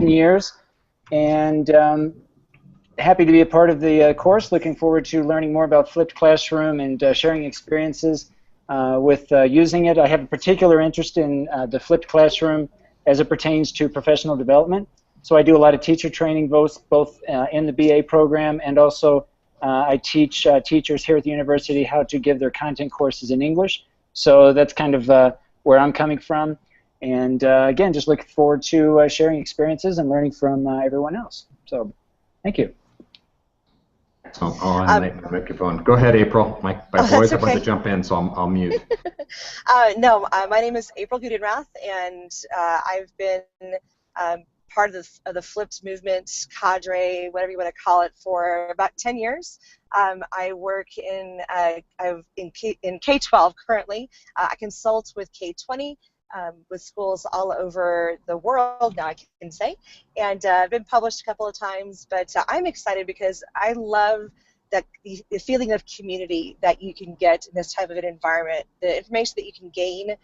years, and happy to be a part of the course. Looking forward to learning more about Flipped Classroom and sharing experiences with using it. I have a particular interest in the Flipped Classroom as it pertains to professional development. So I do a lot of teacher training, both in the BA program, and also I teach teachers here at the university how to give their content courses in English. So that's kind of where I'm coming from. And again, just looking forward to sharing experiences and learning from everyone else. So thank you. So I'll unmute my microphone. Go ahead, April. My boys are about to jump in, so I'll mute. No, my name is April Gudenrath, and I've been part of the Flipped movement, cadre, whatever you want to call it, for about 10 years. I work in K-12 currently. I consult with K-20. With schools all over the world now, I can say, and I've been published a couple of times, but I'm excited because I love that the feeling of community that you can get in this type of an environment, the information that you can gain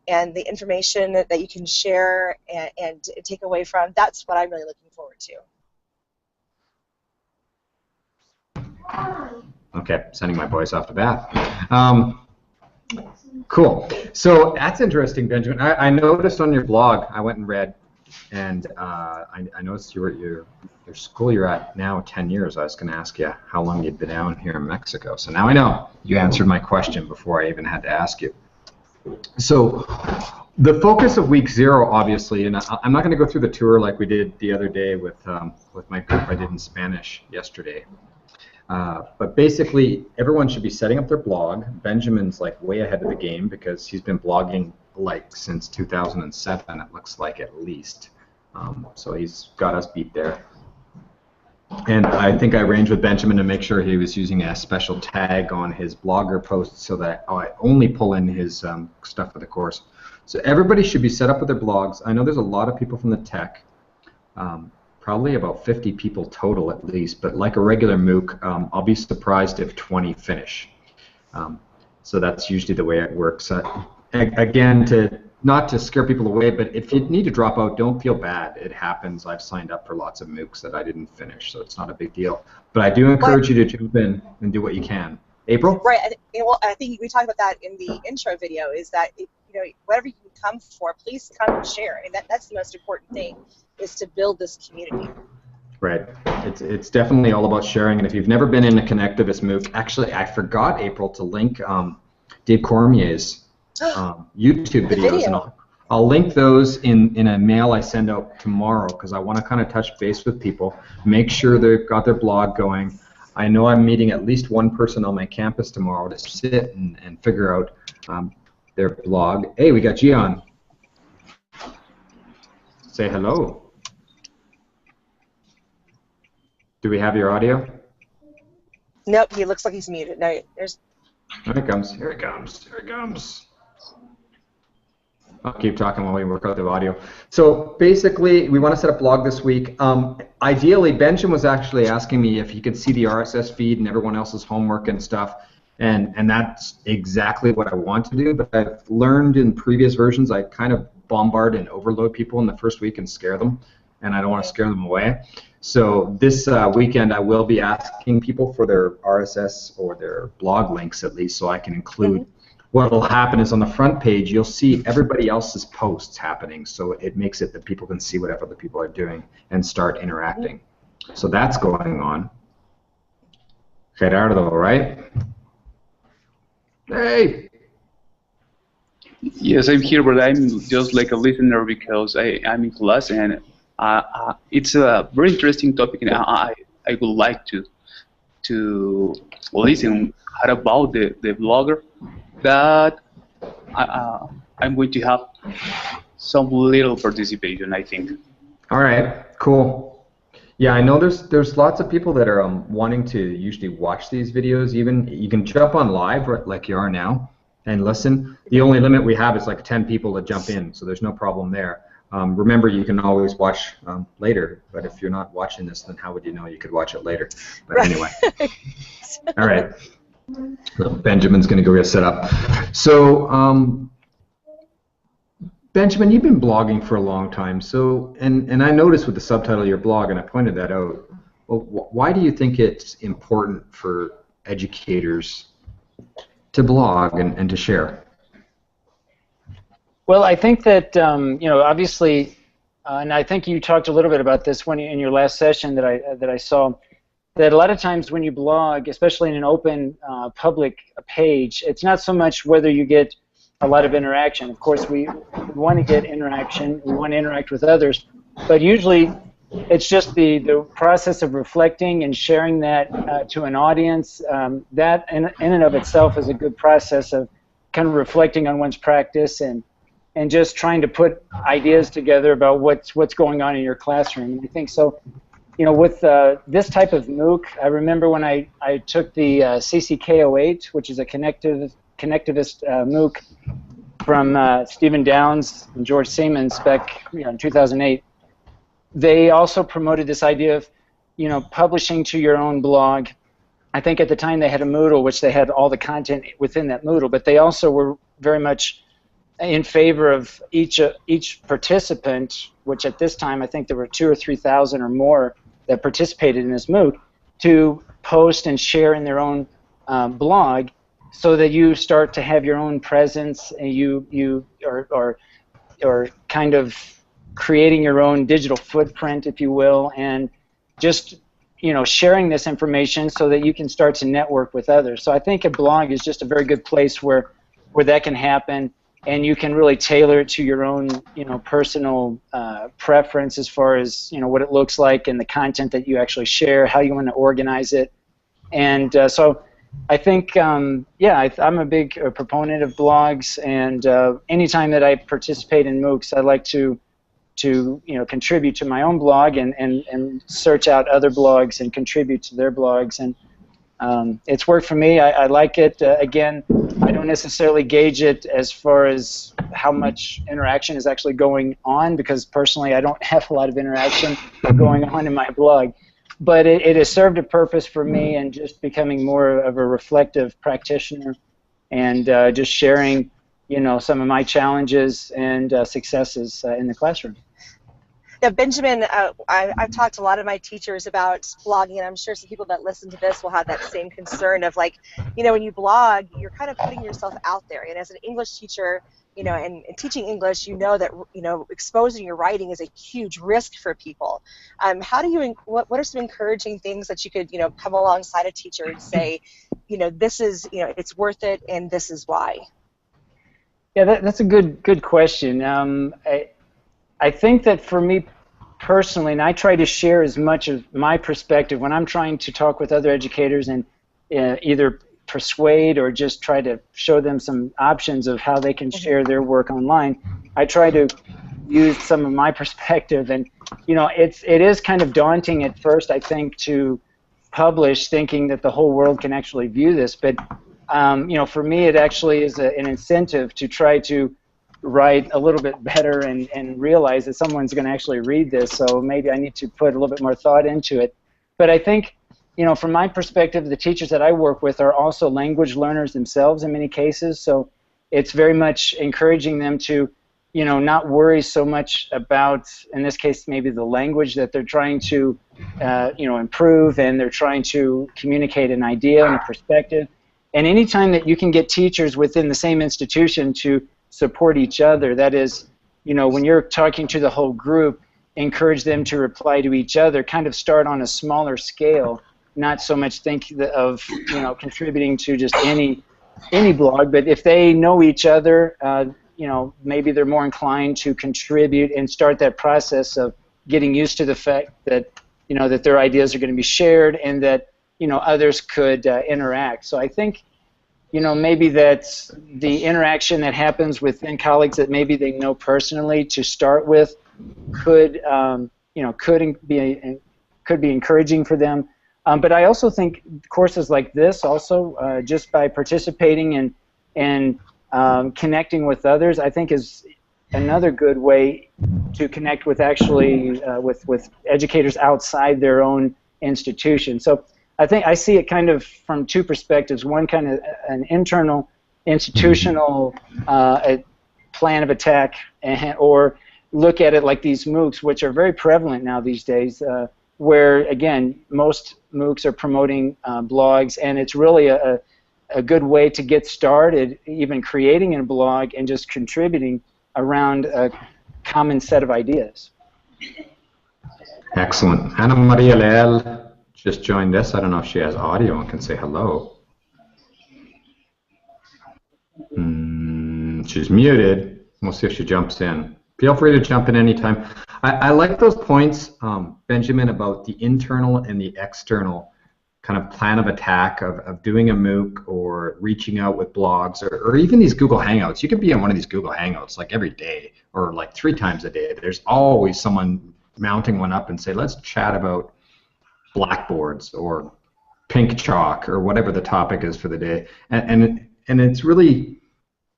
and the information that you can share and take away from. That's what I'm really looking forward to. Okay, sending my boys off to bat. Cool. So that's interesting, Benjamin. I noticed on your blog, I went and read, and I noticed you were at your school you're at now 10 years. I was going to ask you how long you'd been down here in Mexico. So now I know. You answered my question before I even had to ask you. So the focus of week 0, obviously, and I'm not going to go through the tour like we did the other day with my group I did in Spanish yesterday. But basically, everyone should be setting up their blog. Benjamin's like way ahead of the game because he's been blogging like since 2007, it looks like, at least. So he's got us beat there. And I think I arranged with Benjamin to make sure he was using a special tag on his blogger posts so that I only pull in his stuff for the course. So everybody should be set up with their blogs. I know there's a lot of people from the tech. Probably about 50 people total at least, but like a regular MOOC, I'll be surprised if 20 finish. So that's usually the way it works. Again, not to scare people away, but if you need to drop out, don't feel bad. It happens. I've signed up for lots of MOOCs that I didn't finish, so it's not a big deal. But I do encourage you to jump in and do what you can. April? Right. Well, I think we talked about that in the intro video, is that whatever you can come for, please come and share. And that's the most important thing, is to build this community. Right. It's definitely all about sharing. And if you've never been in a Connectivist MOOC, actually, I forgot, April, to link Dave Cormier's YouTube videos. And I'll link those in a mail I send out tomorrow because I want to kind of touch base with people, make sure they've got their blog going. I know I'm meeting at least one person on my campus tomorrow to sit and figure out their blog. Hey, we got Gian. Say hello. Do we have your audio? Nope, he looks like he's muted. No, there's. Here it comes. Here it comes. Here it comes. I'll keep talking while we work out the audio. So basically, we want to set up blog this week. Ideally, Benjamin was actually asking me if he could see the RSS feed and everyone else's homework and stuff, and that's exactly what I want to do. But I've learned in previous versions I kind of bombard and overload people in the first week and scare them, and I don't want to scare them away. So this weekend I will be asking people for their RSS or their blog links at least, so I can include. What will happen is on the front page you'll see everybody else's posts happening, so it makes it that people can see what other people are doing and start interacting. So that's going on. Gerardo, right? Hey! Yes, I'm here, but I'm just like a listener because I'm in class, and it's a very interesting topic, and I would like to listen about the blogger that I'm going to have some little participation, I think. All right, cool. Yeah, I know there's lots of people that are wanting to usually watch these videos. Even you can jump on live like you are now and listen. The only limit we have is like 10 people to jump in, so there's no problem there. Remember, you can always watch later, but if you're not watching this, then how would you know you could watch it later? But anyway. All right. So Benjamin's going to go get set up. So Benjamin, you've been blogging for a long time, so and I noticed with the subtitle of your blog, and I pointed that out. Well, why do you think it's important for educators to blog and to share? Well, I think that obviously, and I think you talked a little bit about this in your last session that I saw. That a lot of times when you blog, especially in an open public page, it's not so much whether you get a lot of interaction. Of course, we want to get interaction. We want to interact with others, but usually it's just the process of reflecting and sharing that to an audience. That in and of itself is a good process of kind of reflecting on one's practice and just trying to put ideas together about what's going on in your classroom. And I think so. With this type of MOOC, I remember when I took the CCK08, which is a connectivist MOOC from Stephen Downes and George Siemens back in 2008. They also promoted this idea of, publishing to your own blog. I think at the time they had a Moodle, which they had all the content within that Moodle, but they also were very much in favor of each participant, which at this time I think there were 2,000 or 3,000 or more that participated in this MOOC, to post and share in their own blog, so that you start to have your own presence, and you are kind of creating your own digital footprint, if you will, and just sharing this information so that you can start to network with others. So I think a blog is just a very good place where that can happen, and you can really tailor it to your own personal preference as far as what it looks like and the content that you actually share, how you want to organize it. And so I think I'm a big proponent of blogs, and anytime that I participate in MOOCs, I like to contribute to my own blog and search out other blogs and contribute to their blogs, and it's worked for me. I like it. Again, I don't necessarily gauge it as far as how much interaction is actually going on, because personally I don't have a lot of interaction going on in my blog. But it has served a purpose for me in just becoming more of a reflective practitioner, and just sharing some of my challenges and successes in the classroom. Now, Benjamin, I've talked to a lot of my teachers about blogging, and I'm sure some people that listen to this will have that same concern of, like, when you blog, you're kind of putting yourself out there. And as an English teacher, and teaching English, that exposing your writing is a huge risk for people. How do you? What are some encouraging things that you could, come alongside a teacher and say, this is, it's worth it, and this is why? Yeah, that's a good question. I think that for me personally, and I try to share as much of my perspective when I'm trying to talk with other educators and either persuade or just try to show them some options of how they can share their work online. I try to use some of my perspective, and it is kind of daunting at first, I think, to publish thinking that the whole world can actually view this, but for me it actually is an incentive to try to write a little bit better and realize that someone's going to actually read this, so maybe I need to put a little bit more thought into it. But I think, from my perspective, the teachers that I work with are also language learners themselves in many cases, so it's very much encouraging them to, not worry so much about, in this case, maybe the language that they're trying to, improve, and they're trying to communicate an idea and a perspective. And anytime that you can get teachers within the same institution to support each other, that is, when you're talking to the whole group, encourage them to reply to each other, kind of start on a smaller scale, not so much think of contributing to just any blog, but if they know each other, maybe they're more inclined to contribute and start that process of getting used to the fact that that their ideas are going to be shared, and that others could interact. So I think maybe that's the interaction that happens within colleagues that maybe they know personally to start with could be encouraging for them. But I also think courses like this also, just by participating and connecting with others, I think is another good way to connect with actually with educators outside their own institution. So I think I see it kind of from two perspectives. One, kind of an internal institutional plan of attack, or look at it like these MOOCs, which are very prevalent now these days, where, again, most MOOCs are promoting blogs, and it's really a good way to get started, even creating a blog and just contributing around a common set of ideas. Excellent. Anna Maria Leal just joined us. I don't know if she has audio and can say hello. She's muted. We'll see if she jumps in. Feel free to jump in anytime. I like those points, Benjamin, about the internal and the external kind of plan of attack of doing a MOOC or reaching out with blogs or even these Google Hangouts. You could be on one of these Google Hangouts like every day or like 3 times a day. There's always someone mounting one up and say, let's chat about blackboards or pink chalk or whatever the topic is for the day. And it's really,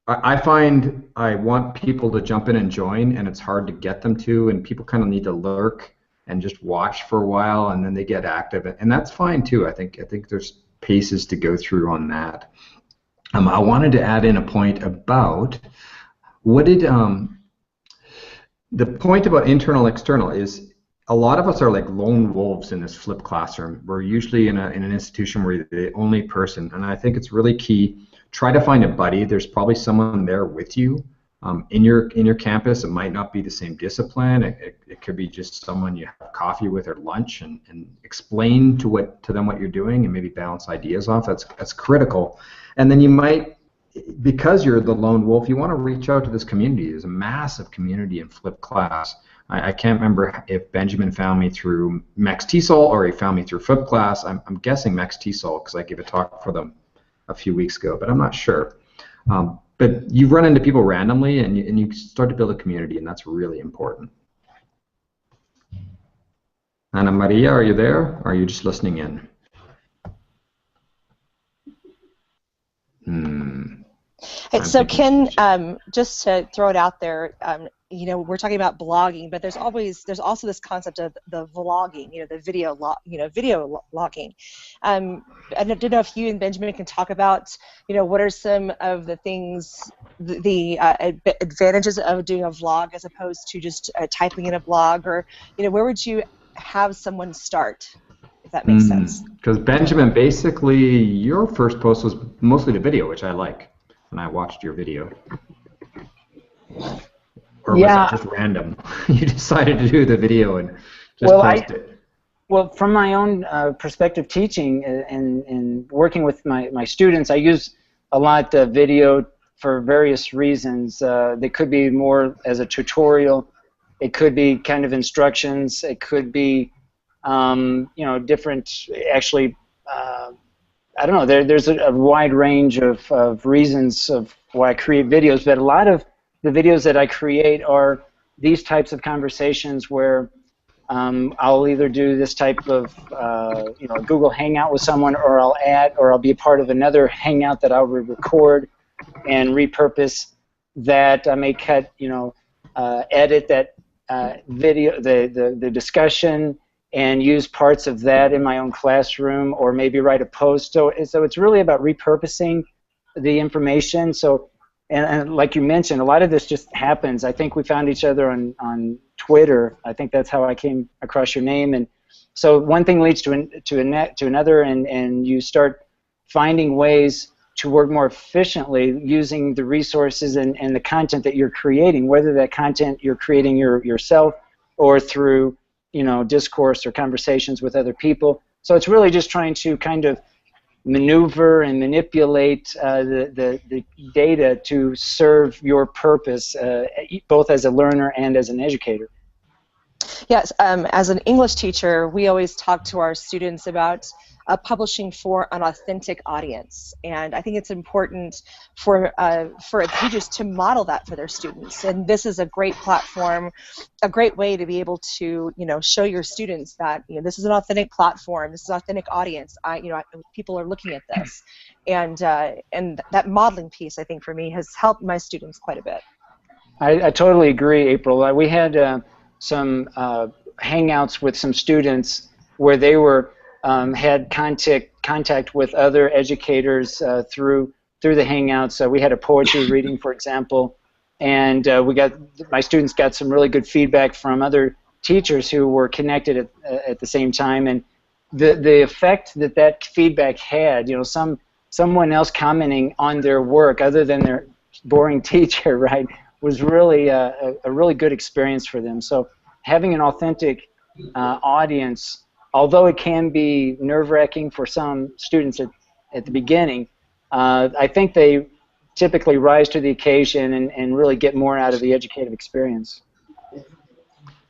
I find I want people to jump in and join, and it's hard to get them to, and people kind of need to lurk and just watch for a while, and then they get active, and that's fine too. I think there's paces to go through on that. I wanted to add in a point about what did the point about internal external is a lot of us are like lone wolves in this flipped classroom. We're usually in an institution where you're the only person, and I think it's really key. Try to find a buddy. There's probably someone there with you in your campus. It might not be the same discipline. It could be just someone you have coffee with or lunch, and explain to them what you're doing and maybe bounce ideas off. That's critical. And then you might, because you're the lone wolf, you want to reach out to this community. There's a massive community in flipped class. I can't remember if Benjamin found me through Max TESOL or he found me through flipped class. I'm guessing Max TESOL because I gave a talk for them a few weeks ago, but I'm not sure. But you run into people randomly, and you start to build a community, and that's really important. Ana Maria, are you there? Or are you just listening in? So Ken, just to throw it out there, you know, we're talking about blogging, but there's also this concept of the vlogging, you know, the video logging. I don't know if you and Benjamin can talk about, you know, what are some of the things, the advantages of doing a vlog as opposed to just typing in a blog, or, you know, where would you have someone start, if that makes sense? Because Benjamin, basically, your first post was mostly the video, which I like, and I watched your video. Or was that just random? You decided to do the video and just post it. Well, from my own perspective teaching and working with my students, I use a lot of video for various reasons. They could be more as a tutorial. It could be kind of instructions. It could be, you know, different, actually, I don't know, there's a wide range of reasons of why I create videos, but a lot of the videos that I create are these types of conversations where I'll either do this type of you know, Google Hangout with someone, or I'll be a part of another Hangout that I'll record and repurpose that. I may cut, you know, edit that video, the discussion, and use parts of that in my own classroom, or maybe write a post. So it's really about repurposing the information. So. And like you mentioned, a lot of this just happens. I think we found each other on Twitter. I think that's how I came across your name. And so one thing leads to another, and you start finding ways to work more efficiently using the resources and the content that you're creating, whether that content you're creating yourself or through, you know, discourse or conversations with other people. So it's really just trying to kind of maneuver and manipulate the data to serve your purpose, both as a learner and as an educator. Yes, as an English teacher, we always talk to our students about publishing for an authentic audience, and I think it's important for teachers to model that for their students. And this is a great platform, a great way to be able to, you know, show your students that, you know, this is an authentic platform, this is an authentic audience. People are looking at this, and that modeling piece, I think, for me, has helped my students quite a bit. I totally agree, April. We had some hangouts with some students where they were had contact with other educators through the hangouts. We had a poetry reading, for example, and my students got some really good feedback from other teachers who were connected at the same time, and the effect that feedback had, someone else commenting on their work other than their boring teacher, right, was really a really good experience for them. So having an authentic audience, although it can be nerve-wracking for some students at the beginning, I think they typically rise to the occasion and really get more out of the educative experience.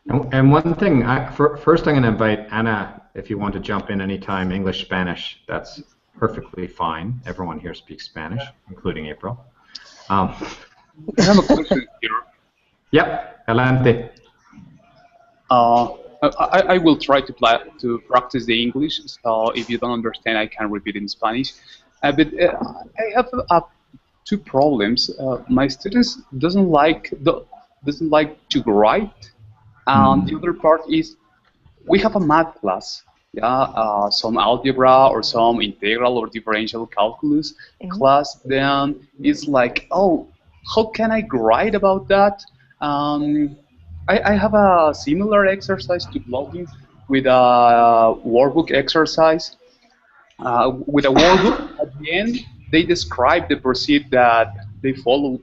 And one thing, first I'm going to invite Anna, if you want to jump in anytime, English, Spanish, that's perfectly fine. Everyone here speaks Spanish, including April. I have a question here. Yep, adelante. I will try to practice the English, so if you don't understand, I can repeat in Spanish. But I have two problems. My students doesn't like to write, and the other part is we have a math class, some algebra or some integral or differential calculus class. Then it's like, oh, how can I write about that? I have a similar exercise to blogging with a workbook exercise. With a workbook, at the end, they describe the procedure that they follow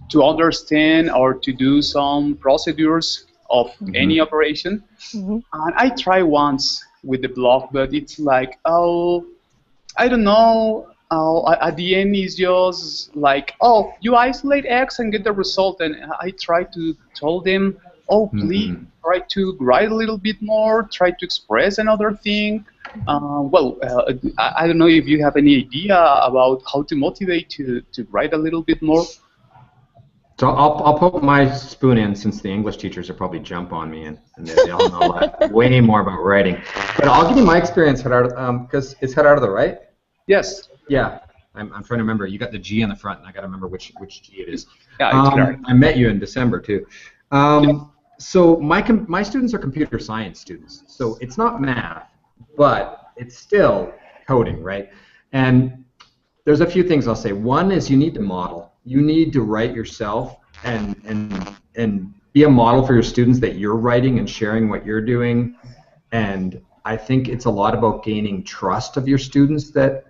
to understand or to do some procedures of any operation. And I try once with the blog, but it's like, oh, I don't know. At the end, it's just like, oh, you isolate X and get the result. And I try to tell them, oh, please try to write a little bit more, try to express another thing. I don't know if you have any idea about how to motivate to write a little bit more. So I'll poke my spoon in, since the English teachers will probably jump on me and they all know way more about writing. But I'll give you my experience, Gerardo, because it's Gerardo, right? Yes. Yeah. I'm trying to remember. You got the G on the front, and I got to remember which G it is. Yeah, it's Gerardo. I met you in December too. So my students are computer science students, so it's not math, but it's still coding, right? And there's a few things I'll say. One is you need to model. You need to write yourself and be a model for your students that you're writing and sharing what you're doing. And I think it's a lot about gaining trust of your students that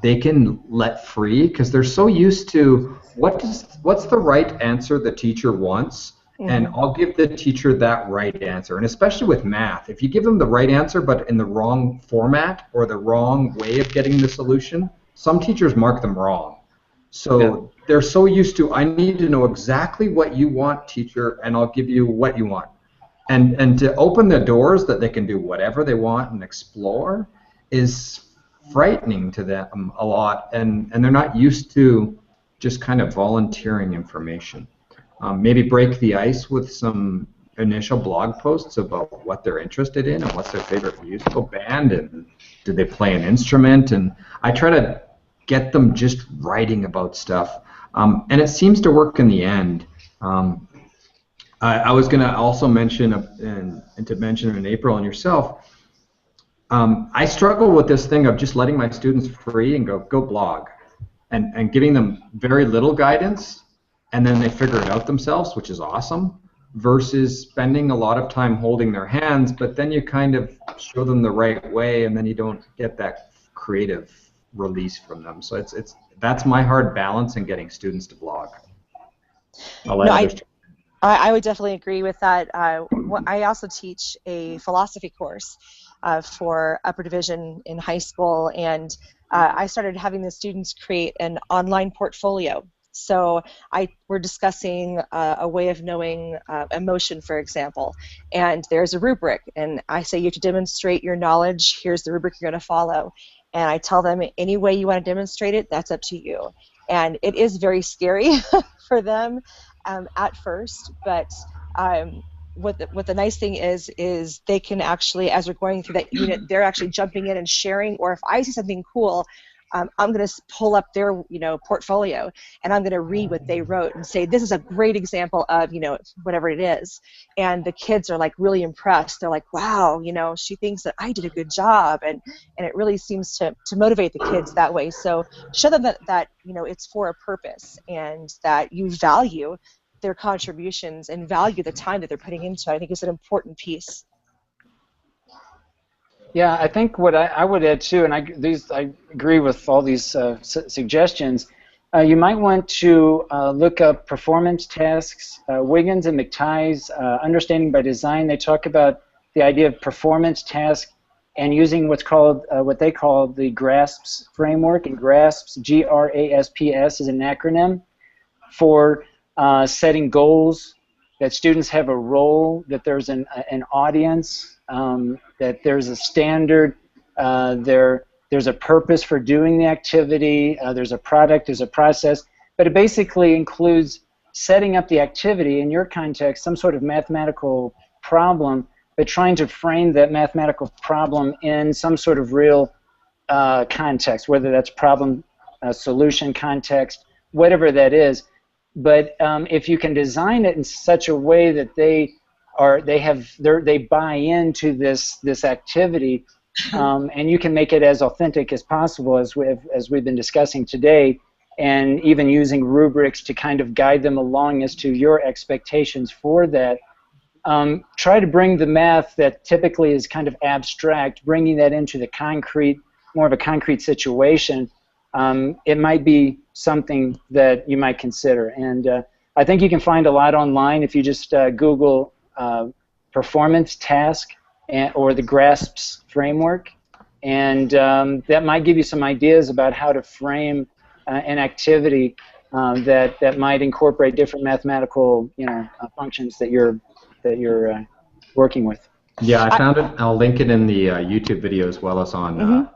they can let free, because they're so used to what's the right answer the teacher wants, and I'll give the teacher that right answer. And especially with math, if you give them the right answer but in the wrong format or the wrong way of getting the solution, some teachers mark them wrong. So they're so used to, I need to know exactly what you want, teacher, and I'll give you what you want. And to open the doors that they can do whatever they want and explore is frightening to them a lot, and they're not used to just kind of volunteering information. Maybe break the ice with some initial blog posts about what they're interested in and what's their favorite musical band and do they play an instrument. And I try to get them just writing about stuff, and it seems to work in the end. I was going to also mention, and to mention in April and yourself, I struggle with this thing of just letting my students free and go blog, and giving them very little guidance, and then they figure it out themselves, which is awesome, versus spending a lot of time holding their hands, but then you kind of show them the right way, and then you don't get that creative release from them. So that's my hard balance in getting students to blog. I would definitely agree with that. I also teach a philosophy course for upper division in high school, and I started having the students create an online portfolio. So we're discussing a way of knowing emotion, for example, and there's a rubric, and I say you have to demonstrate your knowledge. Here's the rubric you're going to follow. And I tell them, any way you want to demonstrate it, that's up to you. And it is very scary for them at first, but what the nice thing is they can actually, as we're going through that unit, they're actually jumping in and sharing, or if I see something cool, I'm going to pull up their, portfolio, and I'm going to read what they wrote and say, this is a great example of, whatever it is. And the kids are like really impressed. They're like, wow, she thinks that I did a good job. And it really seems to motivate the kids that way. So show them that it's for a purpose, and that you value their contributions and value the time that they're putting into it. I think is an important piece. Yeah, I think what I would add too, and I agree with all these suggestions. You might want to look up performance tasks. Wiggins and McTighe's Understanding by Design. They talk about the idea of performance task and using what's called what they call the GRASPS framework. And GRASPS, GRASPS, is an acronym for setting goals, that students have a role, that there's an audience, that there's a standard, there's a purpose for doing the activity, there's a product, there's a process, but it basically includes setting up the activity, in your context, some sort of mathematical problem, but trying to frame that mathematical problem in some sort of real context, whether that's problem solution context, whatever that is. But if you can design it in such a way that they buy into this activity, and you can make it as authentic as possible, as we've been discussing today, and even using rubrics to kind of guide them along as to your expectations for that. Try to bring the math that typically is kind of abstract, bringing that into the concrete, more of a concrete situation. It might be something that you might consider. And I think you can find a lot online if you just Google performance task or the GRASPS framework, and that might give you some ideas about how to frame an activity that might incorporate different mathematical functions that you're working with. Yeah, I found it. I'll link it in the YouTube video as well as on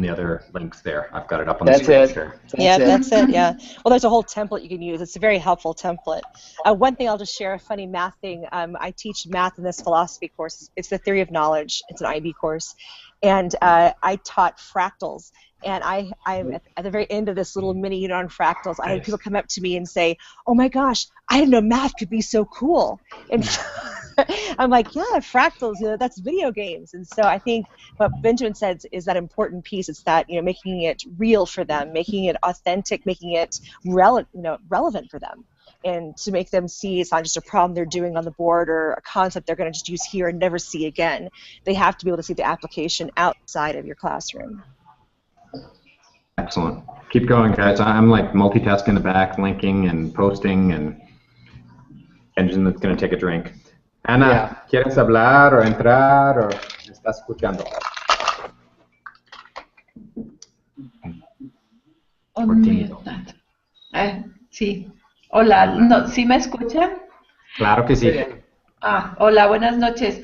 the other links there. I've got it up on the screen. That's it. Yeah. Well, there's a whole template you can use. It's a very helpful template. One thing I'll just share, a funny math thing. I teach math in this philosophy course. It's the theory of knowledge. It's an IB course, and I taught fractals. And I'm at the very end of this little mini unit on fractals. I had people come up to me and say, "Oh my gosh, I didn't know math could be so cool." And I'm like, "Yeah, fractals, that's video games." And so I think what Benjamin said is that important piece. It's that making it real for them, making it authentic, making it relevant for them, and to make them see it's not just a problem they're doing on the board or a concept they're going to just use here and never see again. They have to be able to see the application outside of your classroom. Excellent. Keep going, guys. I'm like multitasking in the back, linking and posting, and Engine that's going to take a drink. Ana, ¿quieres hablar o entrar o estás escuchando? Sí. Hola, no, ¿sí me escuchan? Claro que sí. Hola, buenas noches.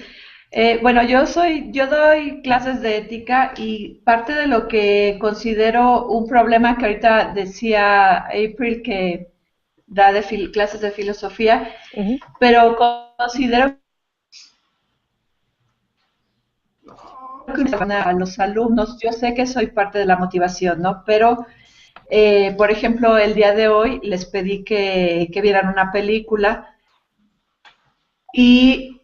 Bueno, yo doy clases de ética, y parte de lo que considero un problema, que ahorita decía April que da clases de filosofía, pero considero que a los alumnos, yo sé que soy parte de la motivación, ¿no? Pero, por ejemplo, el día de hoy les pedí que vieran una película, y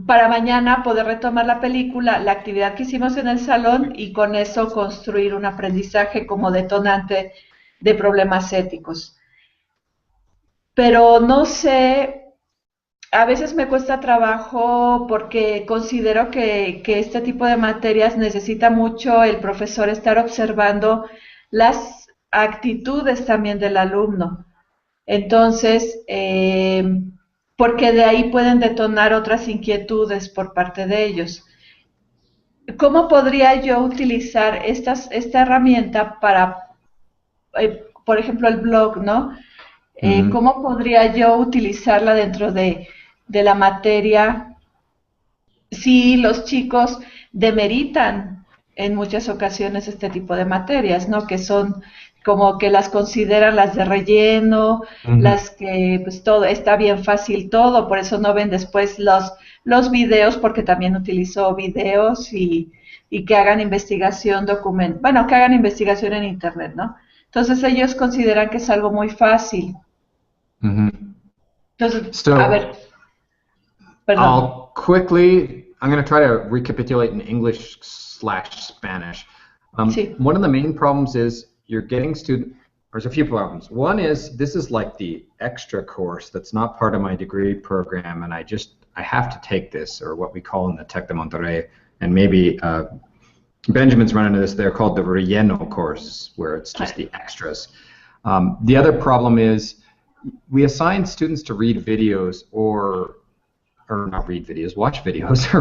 para mañana poder retomar la película, la actividad que hicimos en el salón, y con eso construir un aprendizaje como detonante de problemas éticos. Pero no sé, a veces me cuesta trabajo porque considero que este tipo de materias necesita mucho el profesor estar observando las actitudes también del alumno. Entonces, porque de ahí pueden detonar otras inquietudes por parte de ellos. ¿Cómo podría yo utilizar esta herramienta para, por ejemplo, el blog, ¿no? ¿Cómo podría yo utilizarla dentro de la materia si los chicos demeritan en muchas ocasiones este tipo de materias, ¿no? Que son como que las consideran las de relleno, las que pues todo está bien fácil todo, por eso no ven después los videos, porque también utilizo videos y y que hagan investigación bueno, que hagan investigación en Internet, ¿no? Entonces ellos consideran que es algo muy fácil. Entonces, a ver, perdón. I'm going to try to recapitulate in English/Spanish. Sí. One of the main problems is you're getting there's a few problems. One is this is like the extra course that's not part of my degree program, and I have to take this, or what we call in the Tec de Monterrey, and maybe Benjamin's run into this, they're called the relleno course, where it's just the extras. The other problem is we assign students to read videos or not read videos, watch videos,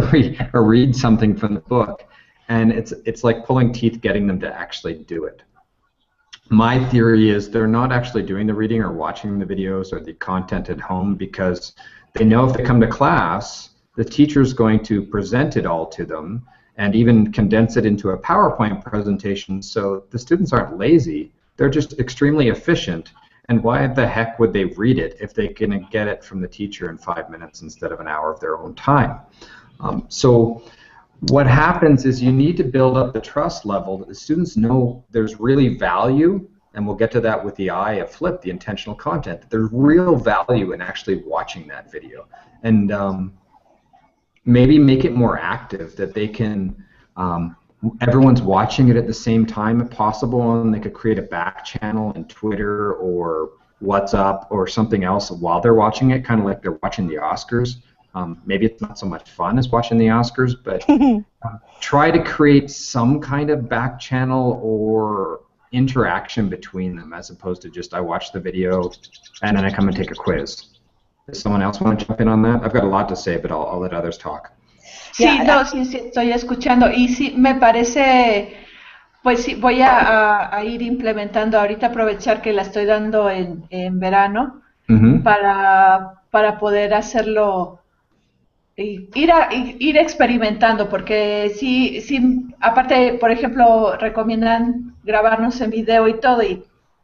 or read something from the book, and it's like pulling teeth getting them to actually do it. My theory is they're not actually doing the reading or watching the videos or the content at home because they know if they come to class, the teacher's going to present it all to them and even condense it into a PowerPoint presentation, so the students aren't lazy, they're just extremely efficient. And why the heck would they read it if they can get it from the teacher in 5 minutes instead of an hour of their own time? So what happens is you need to build up the trust level that the students know there's really value, and we'll get to that with the eye of Flip, the intentional content. There's real value in actually watching that video. And maybe make it more active, that they can, everyone's watching it at the same time if possible, and they could create a back channel in Twitter or WhatsApp or something else while they're watching it, kind of like they're watching the Oscars. Maybe it's not so much fun as watching the Oscars, but try to create some kind of back channel or interaction between them, as opposed to just I watch the video and then I come and take a quiz. Does someone else want to jump in on that? I've got a lot to say, but I'll let others talk. Sí, no, sí, estoy escuchando y sí, me parece, pues sí, voy a ir implementando ahorita, aprovechar que la estoy dando en verano para poder hacerlo, ir experimentando, porque sí, aparte, por ejemplo, recomiendan grabarnos en video y todo, y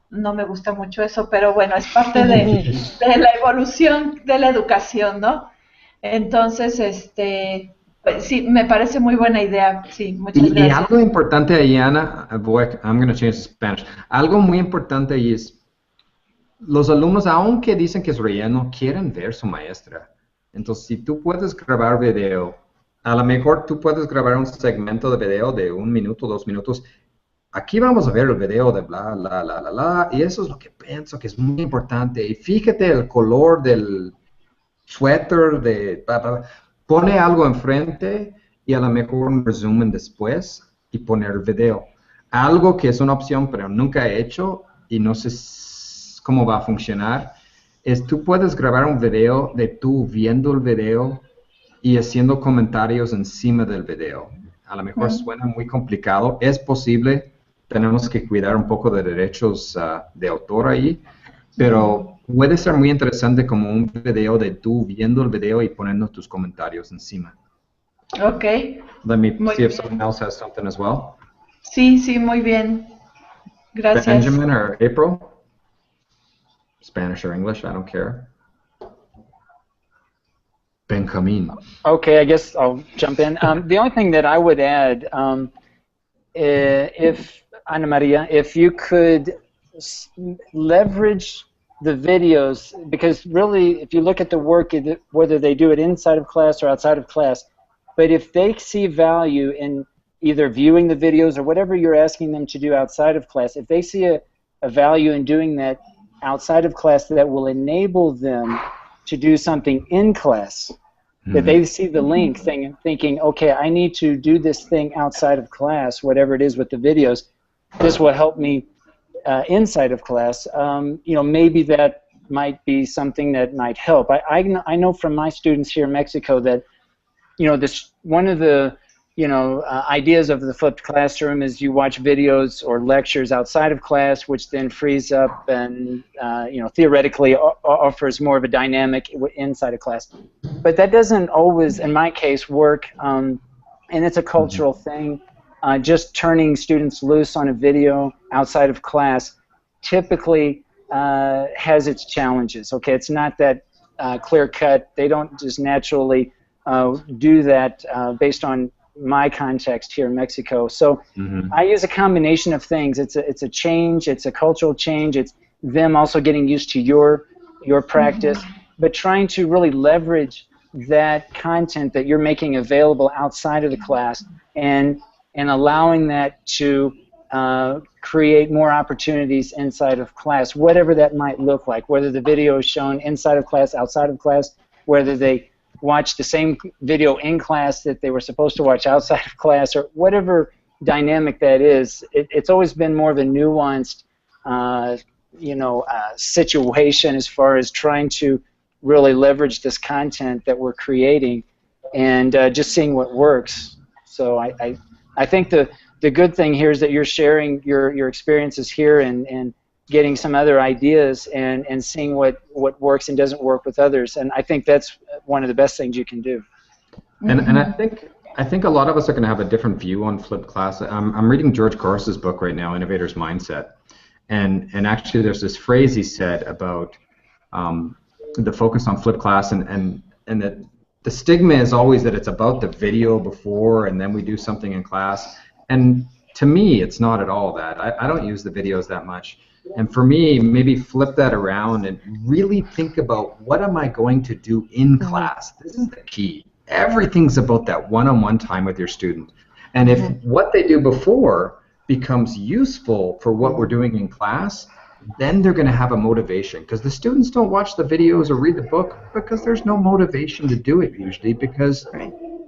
no me gusta mucho eso, pero bueno, es parte de la evolución de la educación, ¿no? Entonces, pues sí, me parece muy buena idea. Sí, muchas gracias. Y algo importante ahí, Ana, I'm going to change to Spanish. Algo muy importante ahí es, los alumnos, aunque dicen que es relleno, quieren ver su maestra. Entonces, si tú puedes grabar video, a lo mejor tú puedes grabar un segmento de video de 1 minuto, 2 minutos. Aquí vamos a ver el video de bla, bla, bla, bla, bla, y eso es lo que pienso que es muy importante. Y fíjate el color del suéter, de bla, bla, bla. Pone algo enfrente y a lo mejor un resumen después y poner el video. Algo que es una opción pero nunca he hecho y no sé cómo va a funcionar es tú puedes grabar un video de tú viendo el video y haciendo comentarios encima del video. A lo mejor suena muy complicado, es posible, tenemos que cuidar un poco de derechos de autor ahí, pero puede ser muy interesante como un video de tú viendo el video y poniendo tus comentarios encima. Ok. Let me see if someone else has something as well. Sí, sí, muy bien. Gracias. Benjamin or April? Spanish or English, I don't care. Benjamin. Okay, I guess I'll jump in. The only thing that I would add, if, Ana Maria, if you could leverage the videos, because really, if you look at the work, whether they do it inside of class or outside of class, but if they see value in either viewing the videos or whatever you're asking them to do outside of class, if they see a value in doing that outside of class that will enable them to do something in class, that they see the link thinking, okay, I need to do this thing outside of class, whatever it is with the videos, this will help me inside of class, you know, maybe that might be something that might help. I know from my students here in Mexico that, you know, this one of the, you know, ideas of the flipped classroom is you watch videos or lectures outside of class, which then frees up and, you know, theoretically offers more of a dynamic inside of class. But that doesn't always, in my case, work, and it's a cultural thing. Just turning students loose on a video outside of class typically has its challenges. Okay, it's not that clear cut. They don't just naturally do that based on my context here in Mexico. So I use a combination of things. It's a change. It's a cultural change. It's them also getting used to your practice, but trying to really leverage that content that you're making available outside of the class and allowing that to create more opportunities inside of class, whatever that might look like, whether the video is shown inside of class, outside of class, whether they watch the same video in class that they were supposed to watch outside of class, or whatever dynamic that is. It's always been more of a nuanced situation as far as trying to really leverage this content that we're creating and just seeing what works. So I think the good thing here is that you're sharing your experiences here and getting some other ideas and seeing what works and doesn't work with others. And I think that's one of the best things you can do. And I think a lot of us are going to have a different view on flipped class. I'm reading George Cours's book right now, Innovator's Mindset. And actually there's this phrase he said about the focus on flipped class and that the stigma is always that it's about the video before and then we do something in class. And to me, it's not at all that. I don't use the videos that much. And for me, maybe flip that around and really think about what am I going to do in class. This is the key. Everything's about that one-on-one time with your student. And if what they do before becomes useful for what we're doing in class, then they're going to have a motivation. Because the students don't watch the videos or read the book because there's no motivation to do it usually, because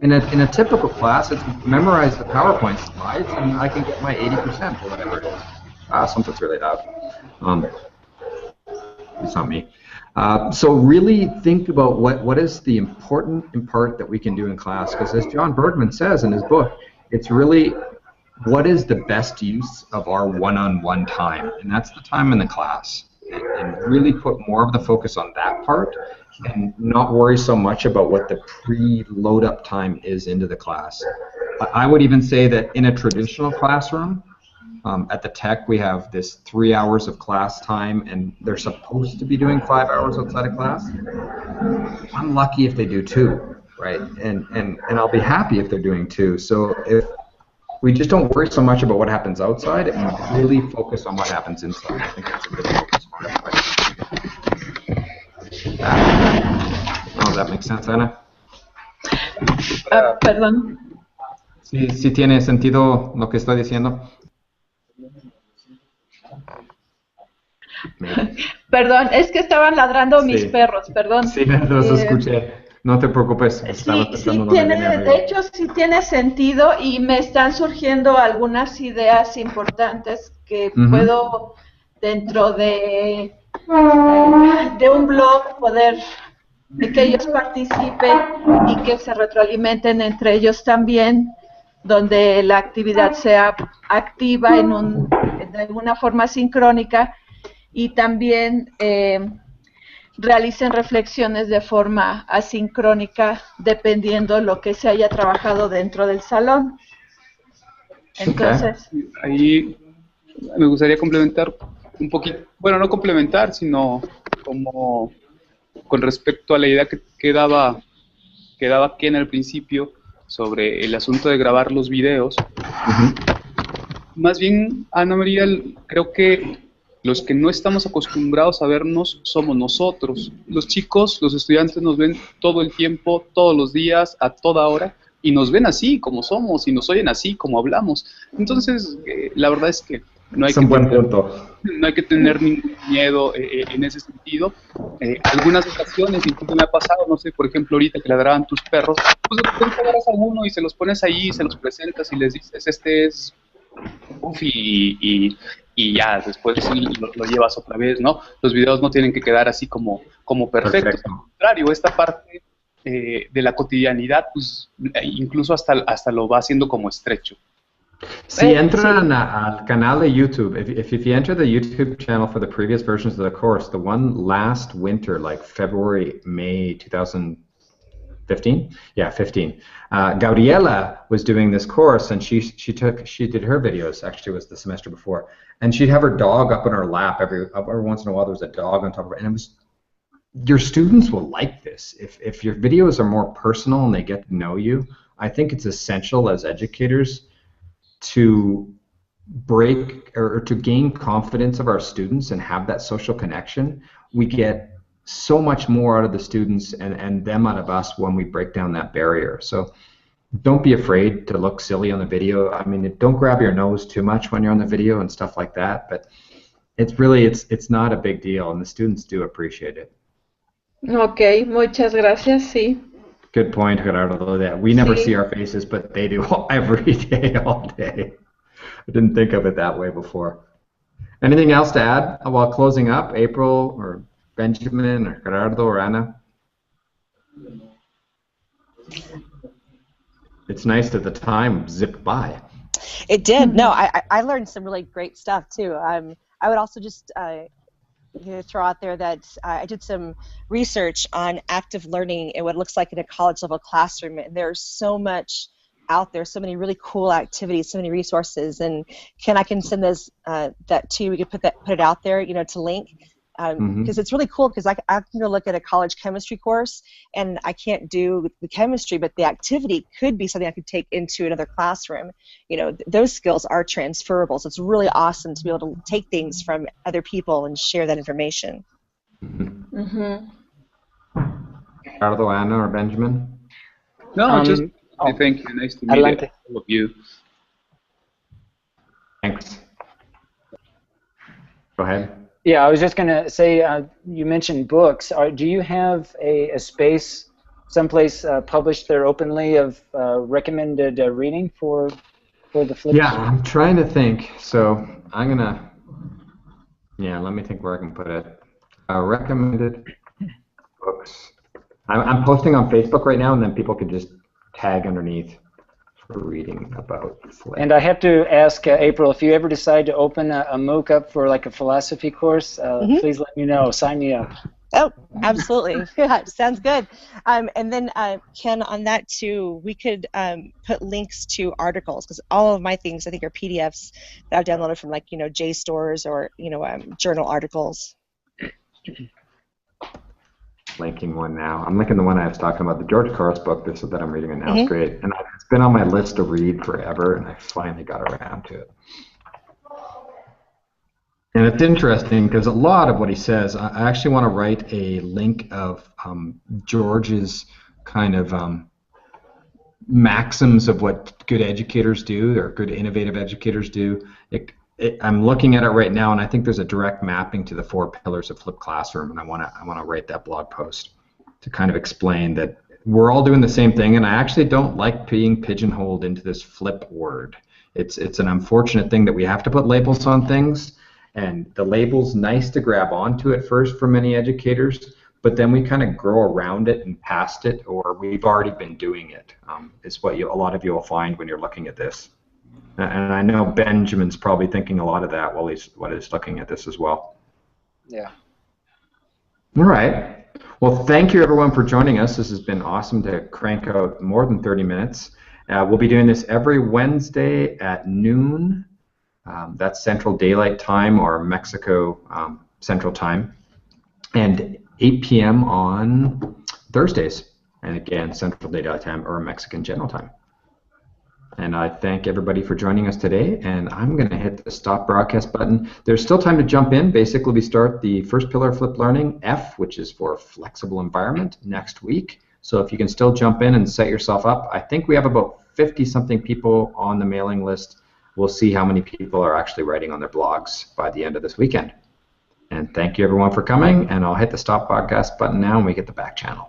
in a typical class, it's memorize the PowerPoint slides and I can get my 80% or whatever it is. Something's really loud. It's not me. So really think about what is the important part that we can do in class, because as John Bergman says in his book, it's really what is the best use of our one-on-one time, and that's the time in the class, and really put more of the focus on that part and not worry so much about what the pre-load up time is into the class. I would even say that in a traditional classroom, at the Tech, we have this 3 hours of class time, and they're supposed to be doing 5 hours outside of class. I'm lucky if they do 2, right? And I'll be happy if they're doing 2. So if we just don't worry so much about what happens outside and really focus on what happens inside, I think that's a good focus for everybody. Oh, that makes sense, Ana? Perdón. Sí tiene sentido lo que estoy diciendo. Perdón, es que estaban ladrando mis perros, perdón. Sí, los escuché. No te preocupes. De hecho, sí tiene sentido y me están surgiendo algunas ideas importantes que puedo, dentro de un blog, de que ellos participen y que se retroalimenten entre ellos también, donde la actividad sea activa de alguna forma sincrónica y también realicen reflexiones de forma asincrónica dependiendo lo que se haya trabajado dentro del salón. Entonces, ahí me gustaría complementar un poquito, bueno, no complementar, sino como con respecto a la idea que daba aquí en el principio sobre el asunto de grabar los videos. Más bien, Ana María, creo que los que no estamos acostumbrados a vernos somos nosotros. Los chicos, los estudiantes nos ven todo el tiempo, todos los días, a toda hora, y nos ven así como somos, y nos oyen así como hablamos. Entonces, la verdad es que no hay que tener ningún miedo en ese sentido. Algunas ocasiones, incluso me ha pasado, no sé, por ejemplo, ahorita que ladraban tus perros, pues de repente agarras a uno y se los pones ahí, se los presentas y les dices, este es Buffy, y ya, después lo llevas otra vez, ¿no? Los videos no tienen que quedar así como perfectos. Al contrario, esta parte de la cotidianidad, pues incluso hasta lo va haciendo como estrecho. Si entran al canal de YouTube, if you enter the YouTube channel for the previous versions of the course, the one last winter, like February, May 2015, yeah, 15. Gabriela was doing this course, and she did her videos. Actually, it was the semester before, and she'd have her dog up in her lap every once in a while. There was a dog on top of her, and it was. Your students will like this if your videos are more personal and they get to know you. I think it's essential as educators to break or to gain confidence of our students and have that social connection. We get so much more out of the students and them out of us when we break down that barrier. So don't be afraid to look silly on the video. I mean, don't grab your nose too much when you're on the video and stuff like that, but it's not a big deal, and the students do appreciate it. Ok, muchas gracias, sí. Good point, Gerardo. That we never Sí. see our faces, but they do every day, all day. I didn't think of it that way before. Anything else to add while closing up, April or Benjamin or Gerardo or Ana? It's nice that the time zipped by. It did. No, I learned some really great stuff too. I would also just throw out there that I did some research on active learning and what it looks like in a college level classroom, and there's so much out there, so many really cool activities, so many resources. And Ken, I can send those that to you. We could put it out there, to link. Because it's really cool, because I can go look at a college chemistry course and I can't do the chemistry, but the activity could be something I could take into another classroom. Those skills are transferable, so it's really awesome to be able to take things from other people and share that information. Gerardo, Ana, or Benjamin? No, just thank you. Nice to meet all of you. Thanks. Go ahead. Yeah, I was just going to say, you mentioned books. Do you have a space someplace published there openly of recommended reading for the Flip? Yeah, I'm trying to think. So I'm going to, let me think where I can put it. Recommended books. I'm posting on Facebook right now, and then people can just tag underneath for reading about Flip. And I have to ask, April, if you ever decide to open a MOOC up for like a philosophy course, please let me know. Sign me up. Oh, absolutely. Yeah, sounds good. And then, Ken, on that too, we could put links to articles, because all of my things, I think, are PDFs that I've downloaded from, like, JSTORs or, journal articles. Linking one now. I'm linking the one I was talking about, the George Carl's book that I'm reading it now. It's great. And it's been on my list to read forever, and I finally got around to it. And it's interesting because a lot of what he says, I actually want to write a link of George's kind of maxims of what good educators do, or good innovative educators do. I'm looking at it right now, and I think there's a direct mapping to the 4 pillars of Flipped Classroom, and I want to write that blog post to kind of explain that we're all doing the same thing, and I actually don't like being pigeonholed into this flip word. It's an unfortunate thing that we have to put labels on things, and the label's nice to grab onto at first for many educators, but then we kind of grow around it and past it, or we've already been doing it, is what a lot of you will find when you're looking at this. And I know Benjamin's probably thinking a lot of that while he's looking at this as well. Yeah. All right. Well, thank you everyone for joining us. This has been awesome to crank out more than 30 minutes. We'll be doing this every Wednesday at noon. That's Central Daylight Time, or Mexico Central Time, and 8 p.m. on Thursdays. And again, Central Daylight Time or Mexican General Time. And I thank everybody for joining us today, and I'm going to hit the stop broadcast button. There's still time to jump in. Basically, we start the first pillar of flipped learning, F, which is for flexible environment, next week. So if you can still jump in and set yourself up, I think we have about 50-something people on the mailing list. We'll see how many people are actually writing on their blogs by the end of this weekend. And thank you everyone for coming, and I'll hit the stop broadcast button now and we get the back channel.